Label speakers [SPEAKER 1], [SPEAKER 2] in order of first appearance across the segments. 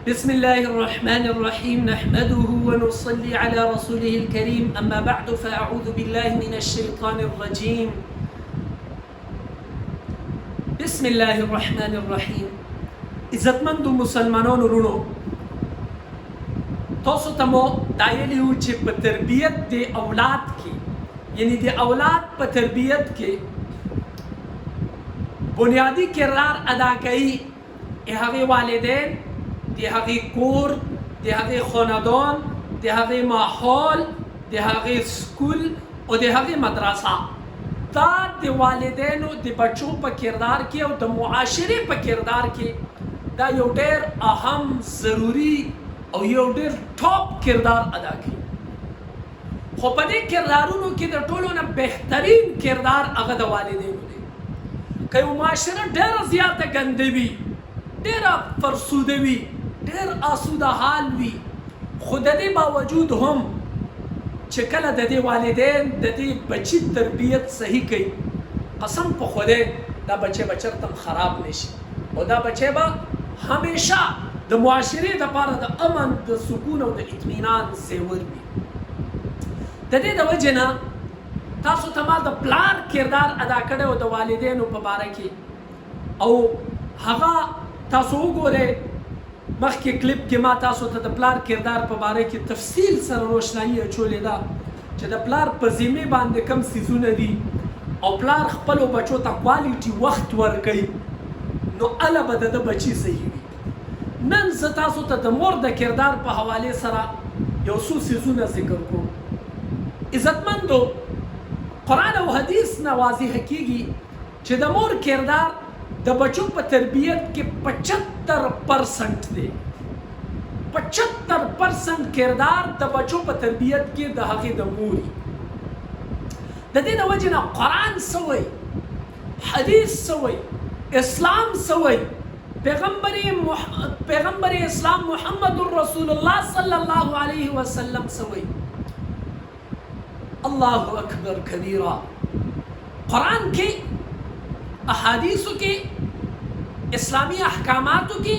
[SPEAKER 1] بسم الله الرحمن الرحيم نحمده ونصلي على رسوله الكريم أما بعد فأعوذ بالله من الشيطان الرجيم بسم الله الرحمن الرحيم عزتمند مسلمانان رونو تاسو ته مو دایلی و چې په تربیت د اولاد کې یعنی د اولاد په تربیت کې بنیادی کردار ادا کوي هغه والدین د هغه کور د هغه خاندان د هغه ماحول د هغه سکول او د هغه مدرسه دا د والدینو د بچو په کردار کې او د معاشري په کردار کې دا یو ډېر اهم ضروری او یو ډېر ټاپ کردار ادا کوي خو په دې کردارونو کې د ټولو نه بهترین کردار هغه د والدینو دی که یو معاشره ډېره زیاته ګنده وي ډېره فرسوده وي ډېر آسوده حال وي خو د دې باوجود هم چې کله د دې والدین د دې بچي تربیت صحیح کوي قسم په خدای دا بچی به چرته خراب نشي او دا بچی به همیشه د معاشرې دپاره د امن د سکون او د اطمینان زیور وي د دې د وجې نه تاسو ته ما د پلار کردار ادا کړی او د والدینو په باره کې او هغه تاسو وګورئ مخکې کلیپ کې ما تاسو ته د پلار کردار په باره کې تفصیل سره روشنایي اچولې ده چې د پلار په ذمې باندې کم څیزونه دي او پلار خپلو بچو ته کوالټي وخت ورکوي نو هله به د ده بچي صحیح وي نن زه تاسو ته د مور د کردار په حوالې سره یو څو څیزونه ذکر کوم عزتمندو قرآن او حدیث نه واضح کیږي چې د مور کردار د بچو په تربیت کې 75% دی 75% کردار د بچو په تربیت کې د هغې د موري د دې د وجې نه قرآن څه وایي حدیث څه وایي اسلام څه وایي پیغمبر اسلام محمد رسول الله صلی الله علیه وسلم څه وایي الله اکبر کبیرا قرآن کې احادیثو کې اسلامی احکاماتو کې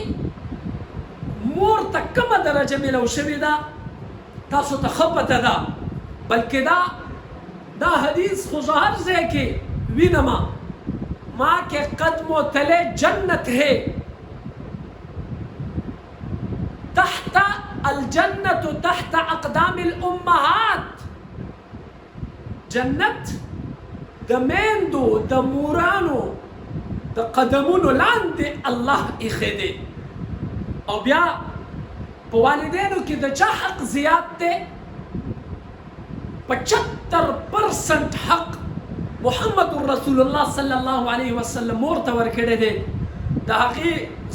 [SPEAKER 1] مور ته کومه درجه ملو شوې ده تاسو ته ښه پته ده بلکې دا حدیث خو زه هر ځای کې وینم ماں کے قدموں تلے جنت ہے تحت الجنت تحت اقدام الامہات جنت د میندو د مورانو د قدمونو لاندې الله ایښی دی او بیا په والدینو کې د چا حق زیات دی 75% حق محمد رسول الله صلی الله علیه وسلم مور ته ورکړی دی د هغې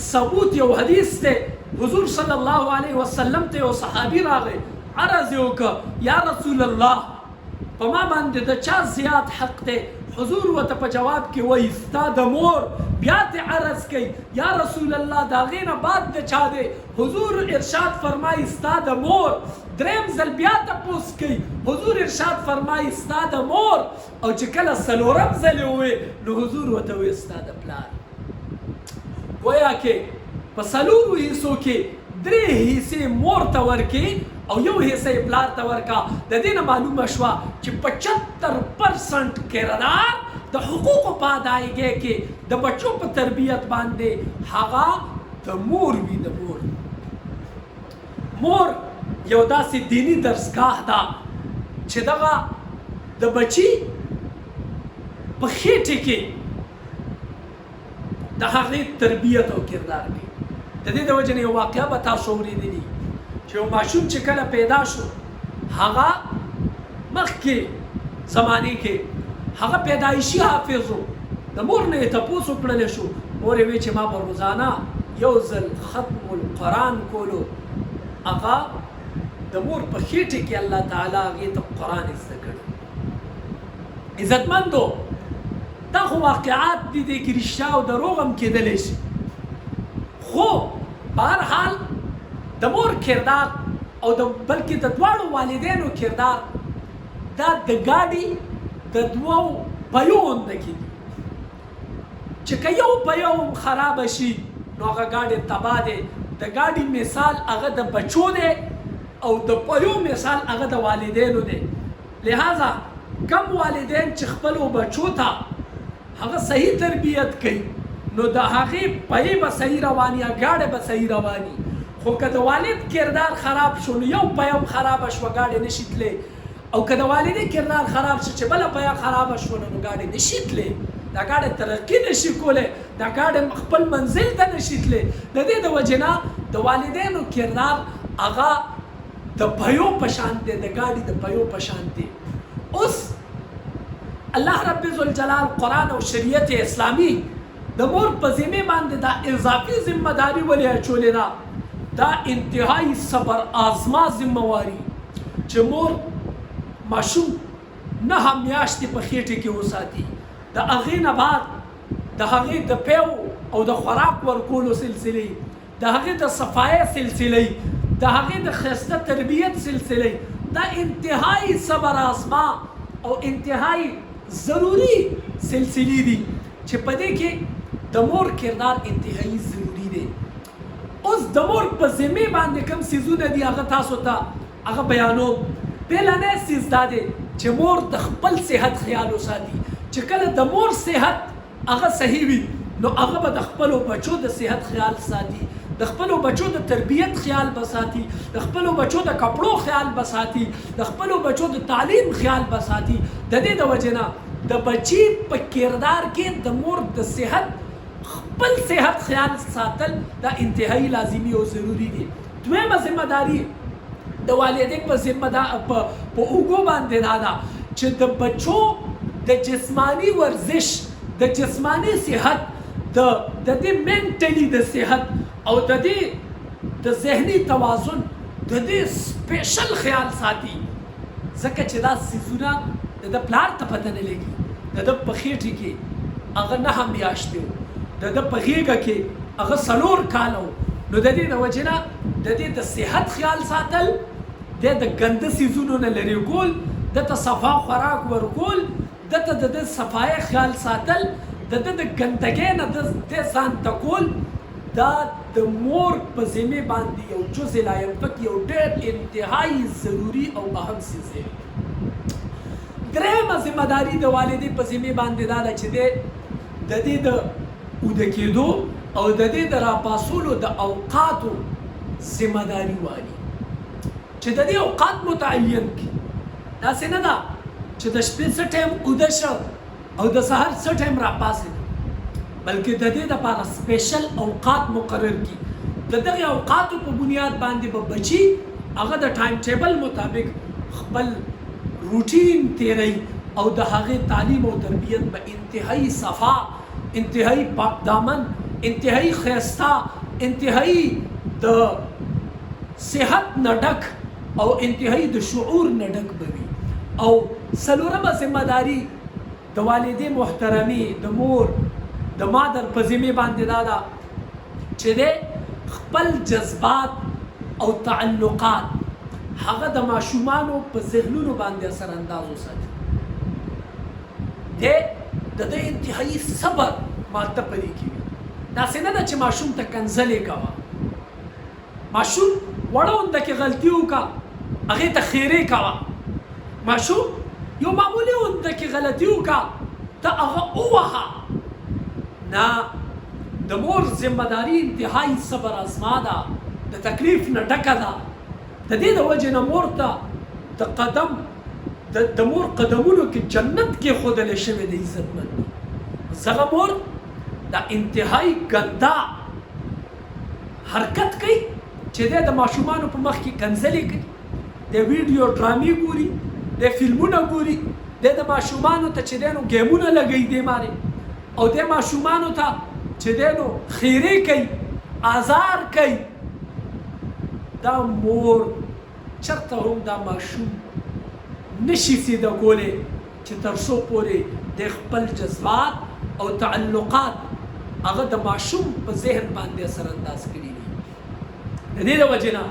[SPEAKER 1] ثبوت یو حدیث دی حضور صلی الله علیه وسلم ته یو صحابي راغی عرض یې وکړه یا رسول الله په ما باندې د چا زیات حق دی حضور ورته په جواب کې وایي ستا د مور بیا ته عرض کوي یا رسول الله د هغې نه بعد د چا دی حضور ارشاد فرمایي ستا د مور دریم ځل بیا تپوس کوي حضور ارشاد فرمایي ستا د مور او چې کله څلورم ځل یې ووایي نو حضور ورته وایي ستا د پلار گویا کې په څلورو حصو کې 3 حصې مور ته ورکړي او یو حصه پلار ته ورکا د دې نه معلومه شوه چې 75% کردار د حقوقو په ادایګۍ کې د بچو په تربیت باندې هغه د مور وي د مور یو داسې دینی درسګاه ده چې دغه د بچي په خېټې کې د هغې تربیت او کردار کوي د دې د وجې نه یو واقعه به تاسو اورېدلي چې یو ماشوم چې کله پیدا شو هغه مخکې زمانې کې هغه پیدایشي حافظ و د مور نه یې تپوس وکړلی شو مور یې وی چې ما به روزانه یو ځل ختم القرآن کولو هغه د مور په خېټې کې الله تعالی هغې ته قرآن زده کړی عزتمندو دا خو واقعات دي دې کې رښتیا او دروغ هم کېدلی شي خو بهرحال د مور کردار او بلکې د دواړو والدینو کردار دا د ګاډي د دوو پیو غونده کې دي چې که یو پیو هم خرابه شي نو هغه ګاډی تباه دی د ګاډي مثال هغه د بچو دی او د پيو مثال هغه د والدینو دی. لہذا کم والدین چې خپلو بچو ته هغه صحیح تربیت کوي نو د هغې پی به صحیح رواني یا ګاډی به صحیح رواني. خو که د والد کردار خراب شو نو یو پی هم خرابه شوه ګاډی نشي تللی، او که د والدې کردار خراب شو چې بله پی خرابه شوله نو ګاډی نشي تللی، دا ګاډی ترقي نشي کولی، دا ګاډی خپل منزل ته نشي تللی. د دې د وجې نه د والدینو کردار هغه د پیو په شان دی، د ګاډي د پیو په شان دی. اوس الله رب ذوالجلال قرآن او شریعت اسلامی د مور په ذمې باندې دا اضافي ذمه داري ولې اچولې ده؟ دا انتهایی صبر آزما ذمهواري چې مور ماشوم 9 میاشتې په خېټې کې وساتي، د هغې نه بعد د هغې د پیو او د خوراک ورکولو سلسلې، د هغې د صفایۍ سلسلې، د هغې د ښایسته تربیت سلسلې، دا انتهایی صبر آزما او انتهایی ضروري سلسلې دي چې په دې کې د مور کردار انتهایی ضروري دی. اوس د مور په ذمې باندې کوم څیزونه دي هغه تاسو ته هغه بیانوم. بیلنی څیز دا دی چې مور د خپل صحت خیال وساتي. چې کله د مور صحت هغه صحیح وي نو هغه به د خپلو بچو د صحت خیال ساتي، د خپلو بچو د تربیت خیال به ساتي، د خپلو بچو د کپړو خیال به ساتي، د خپلو بچو د تعلیم خیال به ساتي. د دې د وجې نه د بچي په کردار کې د مور د صحت خپل صحت خیال ساتل دا انتهایی لازمي او ضروري دي. دویمه ذمه داري د والدین په ذمه په اوږو باندې دا ده چې د بچو د جسمانی ورزش، د جسمانی صحت، د دې منټلی د صحت او د دې د ذهني توازن د دې سپیشل خیال ساتي. ځکه چې دا څیزونه د پلار ته پته نه لګي، د ده په خېټې کې هغه 9 میاشتې و، د ده په غېږه کې هغه 4 کاله و. نو د دې د وجې نه د دې د صحت خیال ساتل، د ګنده څیزونو نه لرې کول، دته صفا خوراک ورکول، دته د ده صفایۍ خیال ساتل، د ده د ګندګۍ نه د ځان تکول، دا د مور په ذمې باندې یو جزء لا ينفک، یو ډېر انتهایی ضروري او اهم څیز دی. درېیمه ذمه داري د والدې په ذمې باندې دا ده چې د دې د اوده کېدو او د دې د راپاسولو د اوقاتو ذمه داري والي، چې د دې اوقات متعین کړي. داسې نه ده چې د شپې څه ټایم اوده شه او د سهار څه ټایم راپاڅېده، بلکې د دې دپاره سپیشل اوقات مقرر کړي. د دغې اوقاتو په بنیاد باندې به بچي هغه د ټایم ټیبل مطابق خپل روټین تیری او د هغې تعلیم او تربیت به انتهایی صفا، انتهایی پاک دامن، انتهایی ښایسته، انتهایی د صحت نه ډک او انتهایی د شعور نه ډک به وي. او څلورمه ذمه داري د والدې محترمي د مور د مادر په ذمې باندې دا ده چې د خپل جذبات او تعلقات هغه د ماشومانو په ذهنونو باندې اثر انداز وساتي. د ده انتهایی صبر مالته پدې کې وي. داسې نه ده چې ماشوم ته کنځلې کوه، ماشوم وړه اونده کې غلطي وکړه هغې ته خیرې کوه، ماشوم یو معمولي اونده کې غلطي وکړه ته هغه ووهه. نه، د مور ذمه داري انتهایی صبر ازما ده، د تکلیف نه ډکه ده. د دې د وجې نه مور ته د قدم د مور قدمونو کې جنت کې ښودلی شوی د عزتمن دي. زغه مور دا انتهایی ګنده حرکت کوي چې دی د ماشومانو په مخ کې کنځلې کوي، د ویډیو ډرامې ګوري، د فلمونه ګوري، د ماشومانو ته چې دی نو ګیمونه لګوي دې مارې، او د ماشومانو ته چې دی نو خیرې کوي، آزار کوي. دا مور چرته هم دا ماشوم نشي سیده کولی چې تر څو پورې د خپل جذبات او تعلقات هغه د ماشوم په ذهن باندې اثر انداز کړي دي. د دې د وجې نه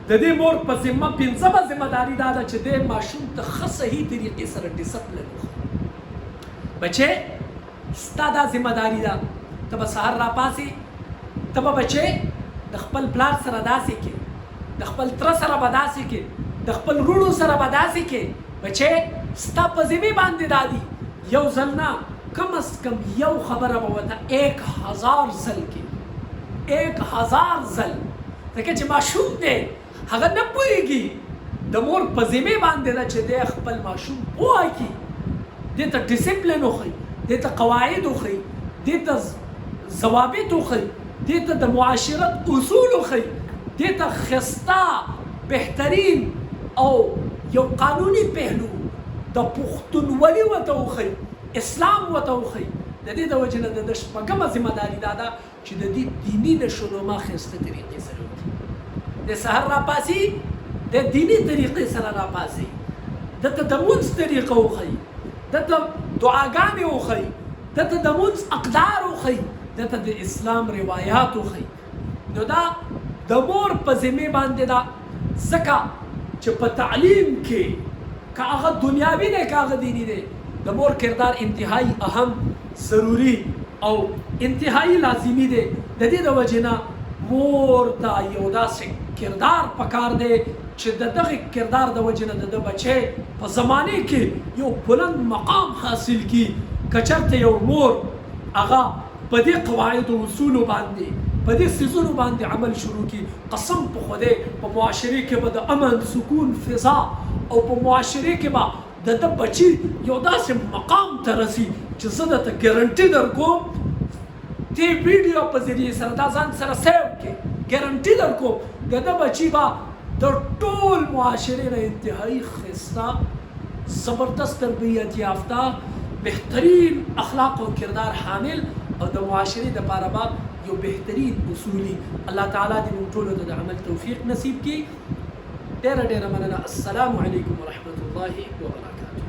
[SPEAKER 1] د دې مور په ذمه پنځمه ذمه داري دا ده چې د ماشوم ته ښه صحیح طریقې سره ډسپلن وښيي. بچې ستا دا ذمه داري ده، ته به سهار راپاڅې، ته به بچې د د خپل پلار سره داسې کې، د خپل تره سره به داسې کې، د خپل وروڼو سره به داسې کې. بچې ستا په ذمې باندې دا دي، یو ځل نه کم از کم یو خبره به ورته 1000 ځل کې، 1000 ځل. ځکه چې ماشوم دی هغه نه پوهېږي، د مور په ذمې باندې ده چې دی خپل ماشوم پوه کړي، دې ته ډسپلین وښیي، دې ته قواعد وښیي، دې ته ضوابط وښیي، دې ته د معاشرت اصول وښیي، دې ته ښایسته بهترین او یو قانوني پهلو د پښتونولي ورته وښیي، اسلام ورته وښیي. د دې د وجې نه د ده شپږمه ذمه داري دا ده چې د دې دیني نشونما ښایسته طریقې سره وکړي. د سحر راپاڅي د دیني طریقې سره راپاڅي، دته د مونځ طریقه وښیي، دته دعاګانې وښیي، دته د مونځ اقدار وښیي، دته د اسلام روایات وښیي. نو دا د مور په ذمې باندې ده، ځکه چې په تعلیم کې که هغه دنیاوي دی که هغه دیني دی، د مور کردار انتهایی اهم، ضروري او انتهایی لازمي دی. د دې د وجې نه مور ته یو داسې کردار پکار دی چې د دغه کردار د وجې نه د ده بچی په زمانې کې یو بلند مقام حاصل کړي. که چېرته یو مور هغه په دې قواعدو اصولو باندې په دې څیزونو باندې عمل شروع کړي، قسم په خدای په معاشرې کې به د امن سکون فضا او په معاشرې کې به د ده بچي یو داسې مقام ته رسي چې زه درته ګارنټي درکوم، دې ویډیو په ذریعې سره دا ځان سره سیو کړي، ګارنټي درکوم د ده بچي به د ټول معاشرې نه انتهایی ښایسته، زبردست تربیت یافته، بهترین اخلاق او کردار حامل او د معاشرې دپاره به یو بهترین اصولي. الله تعالی دې موږ ټولو ته د عمل توفیق نصیب کړي. ډېره ډېره مننه. السلام علیکم ورحمة الله وبرکاته.